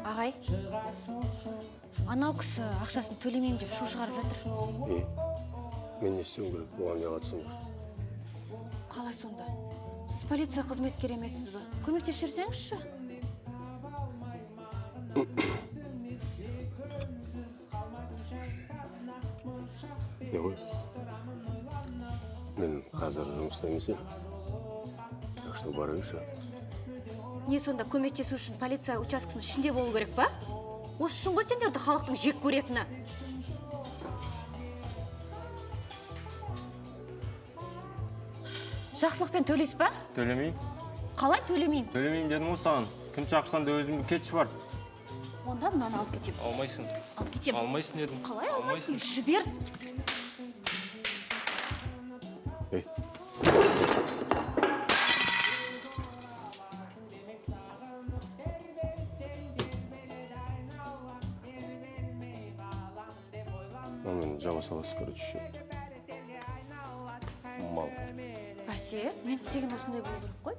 Ағай, анау кісі ақшасын төлемеймін деп шу шығарып жатыр. Мен не істеуім керек? Оған не қатысым бар? Қалай сонда? Сіз полиция қызметкері емессіз бе? Көмектесіп жүрсеңізші. Не ғой? Мен қазір жұмыста емес едім. Так что бара берші. Не сонда көмектесу үшін полиция учаскесінің ішінде болу керек па? Осы үшін ғой сендерді халықтың жек көретіні. Жақсылықпен төлейсіз ба? Төлемеймін. Қалай төлемеймін? Төлемеймін дедім ғой саған. Кім шақырсаң да өзім кетші бар. Онда мынаны алып кетемін. Алмайсың. Алып кетемін. Алмайсың дедім. Қалай алмайсың? Жібер. Ей. Мен жаба саласы, короче, счет. Мал. Бәсе, мен деген осындай болу керек қой.